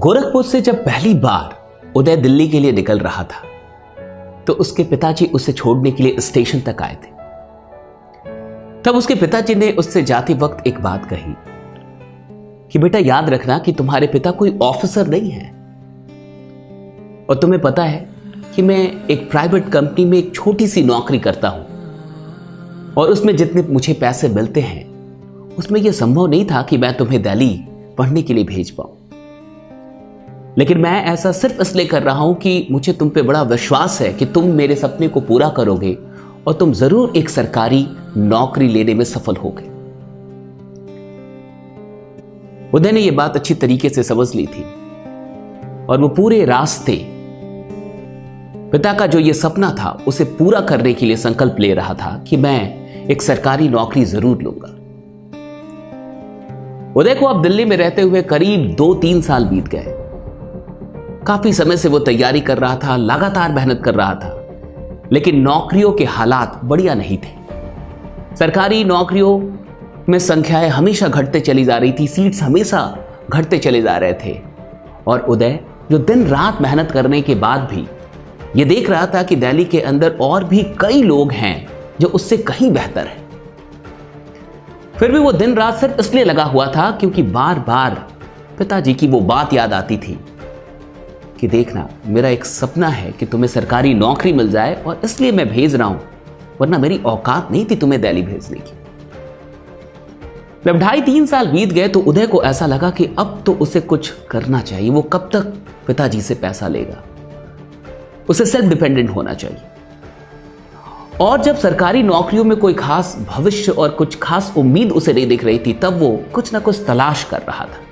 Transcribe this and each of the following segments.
गोरखपुर से जब पहली बार उदय दिल्ली के लिए निकल रहा था तो उसके पिताजी उसे छोड़ने के लिए स्टेशन तक आए थे। तब उसके पिताजी ने उससे जाते वक्त एक बात कही कि बेटा याद रखना कि तुम्हारे पिता कोई ऑफिसर नहीं है और तुम्हें पता है कि मैं एक प्राइवेट कंपनी में एक छोटी सी नौकरी करता हूं और उसमें जितने मुझे पैसे मिलते हैं उसमें यह संभव नहीं था कि मैं तुम्हें दिल्ली पढ़ने के लिए भेज पाऊं, लेकिन मैं ऐसा सिर्फ इसलिए कर रहा हूं कि मुझे तुम पे बड़ा विश्वास है कि तुम मेरे सपने को पूरा करोगे और तुम जरूर एक सरकारी नौकरी लेने में सफल होगे। उदय ने यह बात अच्छी तरीके से समझ ली थी और वो पूरे रास्ते पिता का जो ये सपना था उसे पूरा करने के लिए संकल्प ले रहा था कि मैं एक सरकारी नौकरी जरूर लूंगा। उदय को अब दिल्ली में रहते हुए करीब 2-3 साल बीत गए। काफी समय से वो तैयारी कर रहा था, लगातार मेहनत कर रहा था, लेकिन नौकरियों के हालात बढ़िया नहीं थे। सरकारी नौकरियों में संख्याएं हमेशा घटते चली जा रही थी, सीट्स हमेशा घटते चले जा रहे थे और उदय जो दिन रात मेहनत करने के बाद भी ये देख रहा था कि दिल्ली के अंदर और भी कई लोग हैं जो उससे कहीं बेहतर है। फिर भी वो दिन रात सिर्फ इसलिए लगा हुआ था क्योंकि बार बार पिताजी की वो बात याद आती थी कि देखना मेरा एक सपना है कि तुम्हें सरकारी नौकरी मिल जाए और इसलिए मैं भेज रहा हूं, वरना मेरी औकात नहीं थी तुम्हें दिल्ली भेजने की। जब 2.5-3 साल बीत गए तो उदय को ऐसा लगा कि अब तो उसे कुछ करना चाहिए। वो कब तक पिताजी से पैसा लेगा, उसे सेल्फ डिपेंडेंट होना चाहिए। और जब सरकारी नौकरियों में कोई खास भविष्य और कुछ खास उम्मीद उसे नहीं दिख रही थी तब वो कुछ ना कुछ तलाश कर रहा था।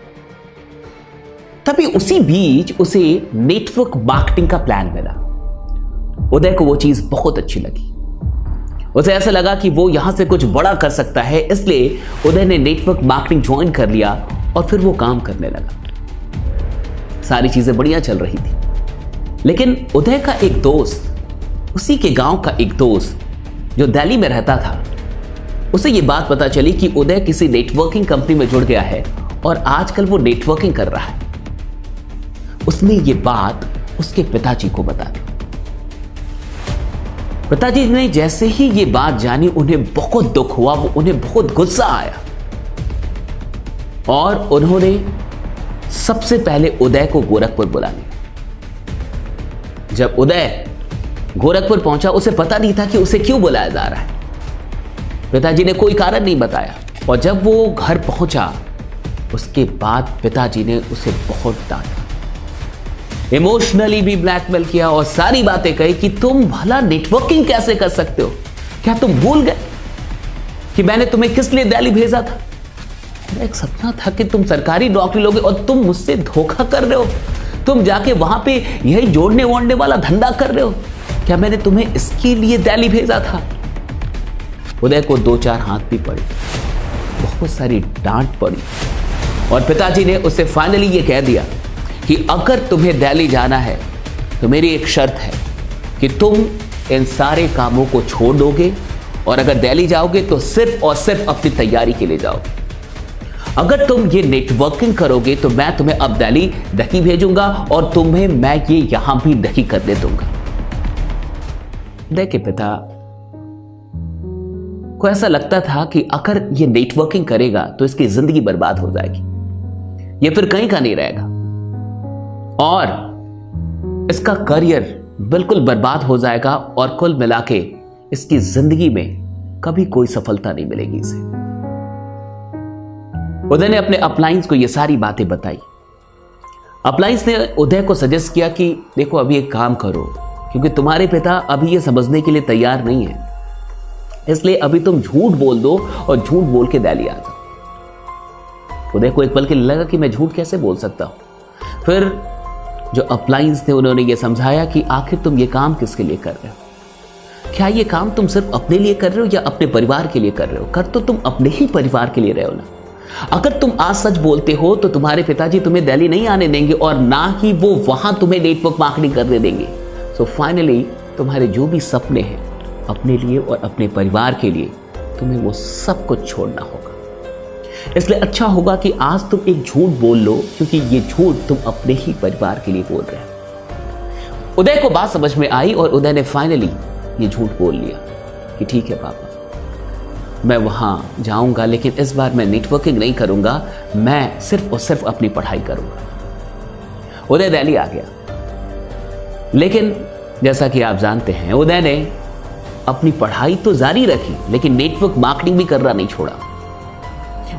तभी उसी बीच उसे नेटवर्क मार्केटिंग का प्लान मिला। उदय को वो चीज बहुत अच्छी लगी। उसे ऐसा लगा कि वो यहां से कुछ बड़ा कर सकता है, इसलिए उदय ने नेटवर्क मार्केटिंग ज्वाइन कर लिया और फिर वो काम करने लगा। सारी चीजें बढ़िया चल रही थी, लेकिन उदय का एक दोस्त, उसी के गांव का एक दोस्त जो दिल्ली में रहता था, उसे ये बात पता चली कि उदय किसी नेटवर्किंग कंपनी में जुड़ गया है और आजकल वो नेटवर्किंग कर रहा है। उसने ये बात उसके पिताजी को बता दी। पिताजी ने जैसे ही ये बात जानी उन्हें बहुत दुख हुआ, उन्हें बहुत गुस्सा आया और उन्होंने सबसे पहले उदय को गोरखपुर बुला लिया। जब उदय गोरखपुर पहुंचा उसे पता नहीं था कि उसे क्यों बुलाया जा रहा है। पिताजी ने कोई कारण नहीं बताया और जब वो घर पहुंचा उसके बाद पिताजी ने उसे बहुत डांटा, इमोशनली भी ब्लैकमेल किया और सारी बातें कही कि तुम भला नेटवर्किंग कैसे कर सकते हो? क्या तुम भूल गए कि मैंने तुम्हें किस लिए दिल्ली भेजा था? मेरा एक सपना था कि तुम सरकारी नौकरी लोगे और तुम मुझसे धोखा कर रहे हो। तुम जाके वहां पे यही जोड़ने वोड़ने वाला धंधा कर रहे हो। क्या मैंने तुम्हें इसके लिए दिल्ली भेजा था? उदय को 2-4 हाथ भी पड़े, बहुत सारी डांट पड़ी और पिताजी ने उसे फाइनली ये कह दिया कि अगर तुम्हें दिल्ली जाना है तो मेरी एक शर्त है कि तुम इन सारे कामों को छोड़ दोगे और अगर दिल्ली जाओगे तो सिर्फ और सिर्फ अपनी तैयारी के लिए जाओगे। अगर तुम ये नेटवर्किंग करोगे तो मैं तुम्हें अब दिल्ली नहीं भेजूंगा और तुम्हें मैं ये यहां भी नहीं करने दूंगा। उदय के पिता को ऐसा लगता था कि अगर ये नेटवर्किंग करेगा तो इसकी जिंदगी बर्बाद हो जाएगी, ये फिर कहीं का नहीं रहेगा और इसका करियर बिल्कुल बर्बाद हो जाएगा और कुल मिला के इसकी जिंदगी में कभी कोई सफलता नहीं मिलेगी इसे। उदय ने अपने अपलाइंस को ये सारी बातें बताई। अपलाइंस ने उदय को सजेस्ट किया कि देखो अभी एक काम करो, क्योंकि तुम्हारे पिता अभी ये समझने के लिए तैयार नहीं है, इसलिए अभी तुम झूठ बोल दो और झूठ बोल के दिल्ली आ जाओ। उदय को एक पल के लिए लगा कि मैं झूठ कैसे बोल सकता हूं। फिर जो अपलाइंस थे उन्होंने ये समझाया कि आखिर तुम ये काम किसके लिए कर रहे हो? क्या ये काम तुम सिर्फ अपने लिए कर रहे हो या अपने परिवार के लिए कर रहे हो? कर तो तुम अपने ही परिवार के लिए रहे हो ना। अगर तुम आज सच बोलते हो तो तुम्हारे पिताजी तुम्हें दिल्ली नहीं आने देंगे और ना ही वो वहां तुम्हें नेटवर्क मार्केटिंग करने देंगे। सो फाइनली तुम्हारे जो भी सपने हैं अपने लिए और अपने परिवार के लिए तुम्हें वो सब कुछ छोड़ना होगा। इसलिए अच्छा होगा कि आज तुम एक झूठ बोल लो, क्योंकि ये झूठ तुम अपने ही परिवार के लिए बोल रहे हो। उदय को बात समझ में आई और उदय ने फाइनली ये झूठ बोल लिया कि ठीक है पापा, मैं वहां जाऊंगा, लेकिन इस बार मैं नेटवर्किंग नहीं करूंगा, मैं सिर्फ और सिर्फ अपनी पढ़ाई करूंगा। उदय दिल्ली आ गया, लेकिन जैसा कि आप जानते हैं उदय ने अपनी पढ़ाई तो जारी रखी, लेकिन नेटवर्क मार्केटिंग भी करना नहीं छोड़ा।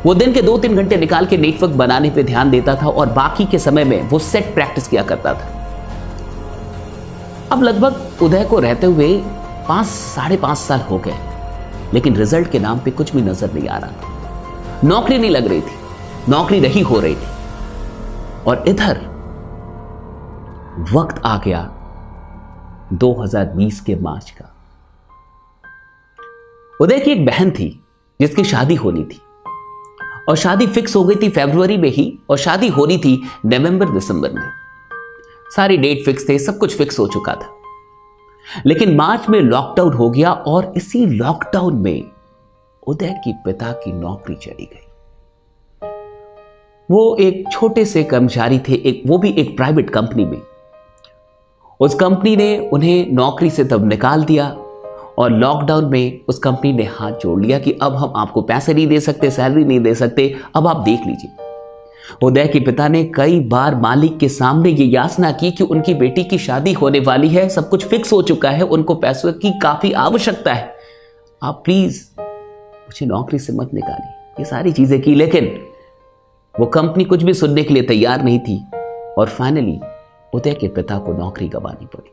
वो दिन के 2-3 घंटे निकाल के नेटवर्क बनाने पे ध्यान देता था और बाकी के समय में वो सेट प्रैक्टिस किया करता था। अब लगभग उदय को रहते हुए 5-5.5 साल हो गए, लेकिन रिजल्ट के नाम पे कुछ भी नजर नहीं आ रहा था। नौकरी नहीं लग रही थी, नौकरी नहीं हो रही थी। और इधर वक्त आ गया 2020 के मार्च का। उदय की एक बहन थी जिसकी शादी होनी थी, और शादी फिक्स हो गई थी फरवरी में ही, और शादी होनी थी नवंबर-दिसंबर में। सारी डेट फिक्स थे, सब कुछ फिक्स हो चुका था। लेकिन मार्च में लॉकडाउन हो गया, और इसी लॉकडाउन में उदय के पिता की नौकरी चली गई। वो एक छोटे से कर्मचारी थे, वो भी एक प्राइवेट कंपनी में। उस कंपनी ने उन्हें नौकरी से तब निकाल दिया, और लॉकडाउन में उस कंपनी ने हाथ जोड़ लिया कि अब हम आपको पैसे नहीं दे सकते, सैलरी नहीं दे सकते, अब आप देख लीजिए। उदय के पिता ने कई बार मालिक के सामने ये याचना की कि उनकी बेटी की शादी होने वाली है, सब कुछ फिक्स हो चुका है, उनको पैसों की काफी आवश्यकता है, आप प्लीज मुझे नौकरी से मत निकालिए। ये सारी चीजें की, लेकिन वो कंपनी कुछ भी सुनने के लिए तैयार नहीं थी, और फाइनली उदय के पिता को नौकरी गंवानी पड़ी।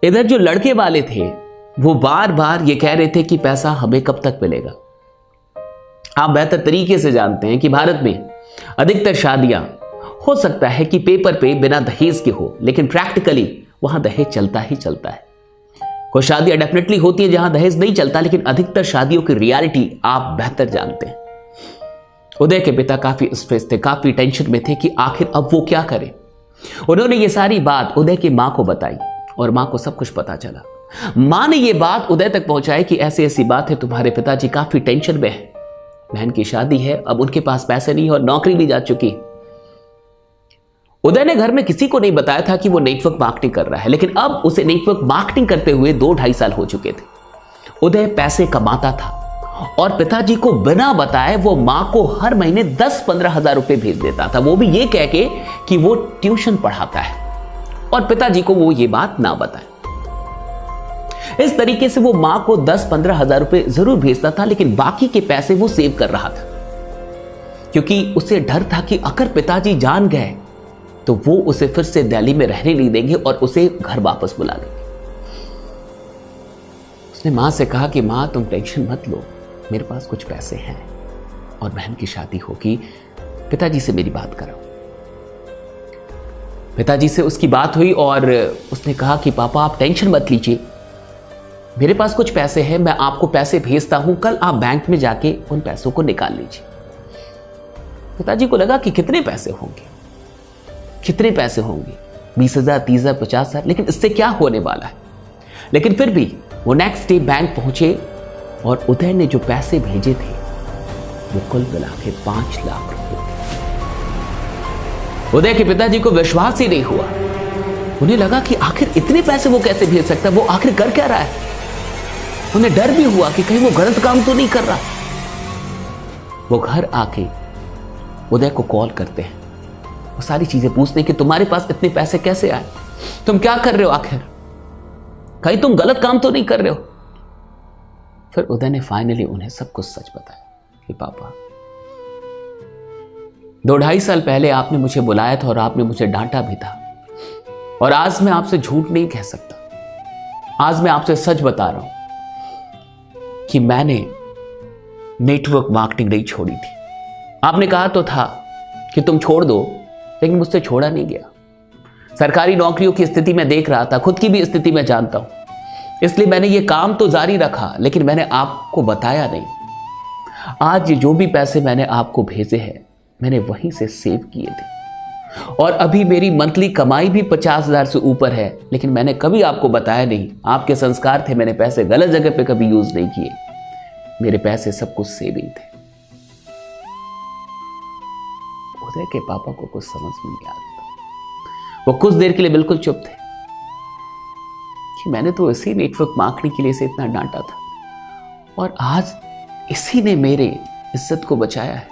इधर जो लड़के वाले थे वो बार बार ये कह रहे थे कि पैसा हमें कब तक मिलेगा। आप बेहतर तरीके से जानते हैं कि भारत में अधिकतर शादियां हो सकता है कि पेपर पे बिना दहेज के हो, लेकिन प्रैक्टिकली वहां दहेज चलता ही चलता है। कुछ शादियां डेफिनेटली होती है जहां दहेज नहीं चलता, लेकिन अधिकतर शादियों की रियलिटी आप बेहतर जानते हैं। उदय के पिता काफी स्ट्रेस थे, काफी टेंशन में थे कि आखिर अब वो क्या करें। उन्होंने ये सारी बात उदय की मां को बताई, और मां को सब कुछ पता चला। मां ने ये बात उदय तक पहुंचाई कि ऐसी ऐसी बात है, तुम्हारे पिताजी काफी टेंशन में है, बहन की शादी है, अब उनके पास पैसे नहीं और नौकरी भी जा चुकी। उदय ने घर में किसी को नहीं बताया था कि वो नेटवर्क मार्केटिंग कर रहा है, लेकिन अब उसे नेटवर्क मार्केटिंग करते हुए 2-2.5 साल हो चुके थे। उदय पैसे कमाता था, और पिताजी को बिना बताए वो मां को हर महीने 10-15 हजार रुपए भेज देता था, वो भी ये कह के कि वो ट्यूशन पढ़ाता है, और पिताजी को वो ये बात ना बताए। इस तरीके से वो मां को 10-15 हजार रुपए जरूर भेजता था, लेकिन बाकी के पैसे वो सेव कर रहा था, क्योंकि उसे डर था कि अगर पिताजी जान गए तो वो उसे फिर से दिल्ली में रहने नहीं देंगे और उसे घर वापस बुला लेंगे। उसने मां से कहा कि मां तुम टेंशन मत लो, मेरे पास कुछ पैसे हैं और बहन की शादी होगी, पिताजी से मेरी बात कराओ। पिताजी से उसकी बात हुई और उसने कहा कि पापा आप टेंशन मत लीजिए, मेरे पास कुछ पैसे हैं, मैं आपको पैसे भेजता हूं, कल आप बैंक में जाके उन पैसों को निकाल लीजिए। पिताजी को लगा कि कितने पैसे होंगे, 20,000, 30,000, 50,000, लेकिन इससे क्या होने वाला है। लेकिन फिर भी वो नेक्स्ट डे बैंक पहुंचे, और उदय ने जो पैसे भेजे थे वो कुल मिला के 5 लाख रुपए थे। उदय के पिताजी को विश्वास ही नहीं हुआ, उन्हें लगा कि आखिर इतने पैसे वो कैसे भेज सकता है, वो आखिर कर क्या रहा है। उन्हें डर भी हुआ कि कहीं वो गलत काम तो नहीं कर रहा। वो घर आके उदय को कॉल करते हैं, वो सारी चीजें पूछते कि तुम्हारे पास इतने पैसे कैसे आए, तुम क्या कर रहे हो, आखिर कहीं तुम गलत काम तो नहीं कर रहे हो। फिर उदय ने फाइनली उन्हें सब कुछ सच बताया कि पापा 2-2.5 साल पहले आपने मुझे बुलाया था और आपने मुझे डांटा भी था, और आज मैं आपसे झूठ नहीं कह सकता, आज मैं आपसे सच बता रहा हूं कि मैंने नेटवर्क मार्केटिंग नहीं छोड़ी थी। आपने कहा तो था कि तुम छोड़ दो, लेकिन मुझसे छोड़ा नहीं गया। सरकारी नौकरियों की स्थिति में देख रहा था, खुद की भी स्थिति में जानता हूं, इसलिए मैंने ये काम तो जारी रखा, लेकिन मैंने आपको बताया नहीं। आज जो भी पैसे मैंने आपको भेजे हैं मैंने वहीं से सेव किए थे, और अभी मेरी मंथली कमाई भी 50,000 से ऊपर है, लेकिन मैंने कभी आपको बताया नहीं। आपके संस्कार थे, मैंने पैसे गलत जगह पे कभी यूज नहीं किए, मेरे पैसे सब कुछ सेविंग थे। उदय के पापा को कुछ समझ में नहीं आता। वो कुछ देर के लिए बिल्कुल चुप थे कि मैंने तो इसी नेटवर्क मार्केटिंग के लिए से इतना डांटा था और आज इसी ने मेरे इज्जत को बचाया है।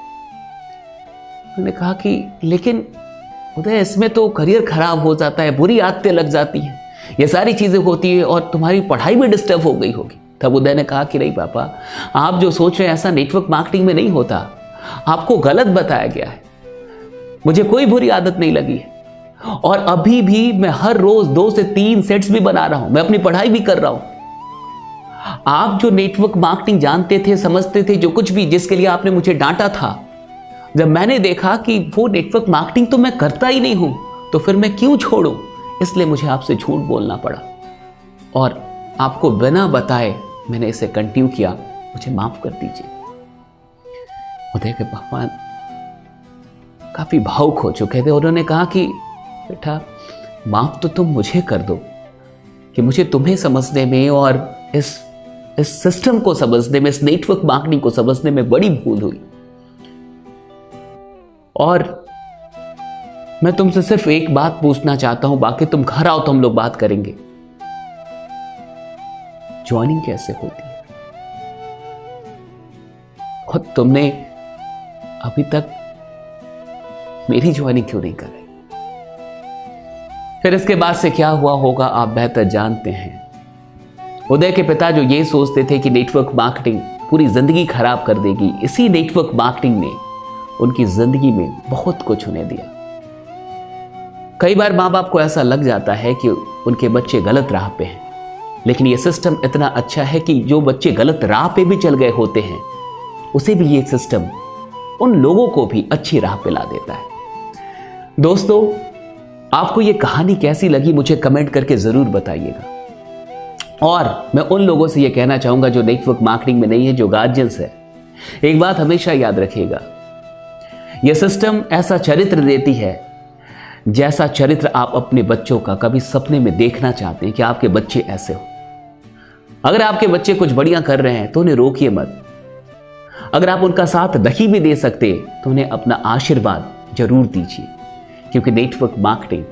उन्होंने कहा कि लेकिन उदय इसमें तो करियर खराब हो जाता है, बुरी आदतें लग जाती हैं, ये सारी चीजें होती है और तुम्हारी पढ़ाई भी डिस्टर्ब हो गई होगी। तब उदय ने कहा कि नहीं पापा, आप जो सोच रहे हैं ऐसा नेटवर्क मार्केटिंग में नहीं होता, आपको गलत बताया गया है। मुझे कोई बुरी आदत नहीं लगी है और अभी भी मैं हर रोज 2 से 3 सेट्स भी बना रहा हूं, मैं अपनी पढ़ाई भी कर रहा हूं। आप जो नेटवर्क मार्केटिंग जानते थे, समझते थे, जो कुछ भी जिसके लिए आपने मुझे डांटा था, जब मैंने देखा कि वो नेटवर्क मार्केटिंग तो मैं करता ही नहीं हूं, तो फिर मैं क्यों छोड़ूं? इसलिए मुझे आपसे झूठ बोलना पड़ा और आपको बिना बताए मैंने इसे कंटिन्यू किया, मुझे माफ कर दीजिए। उदय के पापा काफी भावुक हो चुके थे। उन्होंने कहा कि बेटा, माफ तो तुम मुझे कर दो कि मुझे तुम्हें समझने में और इस सिस्टम को समझने में, इस नेटवर्क मार्केटिंग को समझने में बड़ी भूल हुई। और मैं तुमसे सिर्फ एक बात पूछना चाहता हूं, बाकी तुम घर आओ तो हम लोग बात करेंगे। ज्वाइनिंग कैसे होती है और तुमने अभी तक मेरी ज्वाइनिंग क्यों नहीं कर रही? फिर इसके बाद से क्या हुआ होगा आप बेहतर जानते हैं। उदय के पिता जो ये सोचते थे कि नेटवर्क मार्केटिंग पूरी जिंदगी खराब कर देगी, इसी नेटवर्क मार्केटिंग ने उनकी जिंदगी में बहुत कुछ उन्हें दिया। कई बार माँ बाप को ऐसा लग जाता है कि उनके बच्चे गलत राह पे हैं, लेकिन यह सिस्टम इतना अच्छा है कि जो बच्चे गलत राह पे भी चल गए होते हैं, उसे भी ये सिस्टम उन लोगों को भी अच्छी राह पे ला देता है। दोस्तों, आपको ये कहानी कैसी लगी मुझे कमेंट करके जरूर बताइएगा। और मैं उन लोगों से ये कहना चाहूंगा जो नेटवर्क मार्केटिंग में नहीं है, जो गार्जियंस है, एक बात हमेशा याद रखिएगा, यह सिस्टम ऐसा चरित्र देती है जैसा चरित्र आप अपने बच्चों का कभी सपने में देखना चाहते हैं कि आपके बच्चे ऐसे हो। अगर आपके बच्चे कुछ बढ़िया कर रहे हैं तो उन्हें रोकिए मत। अगर आप उनका साथ नहीं भी दे सकते तो उन्हें अपना आशीर्वाद जरूर दीजिए, क्योंकि नेटवर्क मार्केटिंग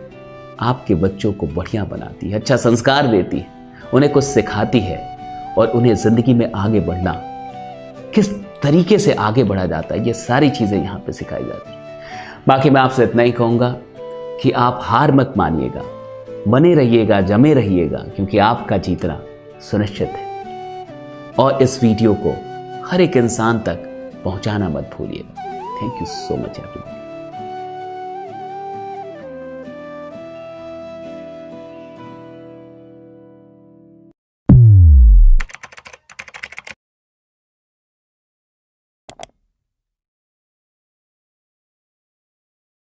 आपके बच्चों को बढ़िया बनाती है, अच्छा संस्कार देती है, उन्हें कुछ सिखाती है और उन्हें जिंदगी में आगे बढ़ना, किस तरीके से आगे बढ़ा जाता है, ये सारी चीजें यहां पे सिखाई जाती है। बाकी मैं आपसे इतना ही कहूंगा कि आप हार मत मानिएगा, बने रहिएगा, जमे रहिएगा, क्योंकि आपका जीतना सुनिश्चित है। और इस वीडियो को हर एक इंसान तक पहुंचाना मत भूलिएगा। Thank you so much everyone.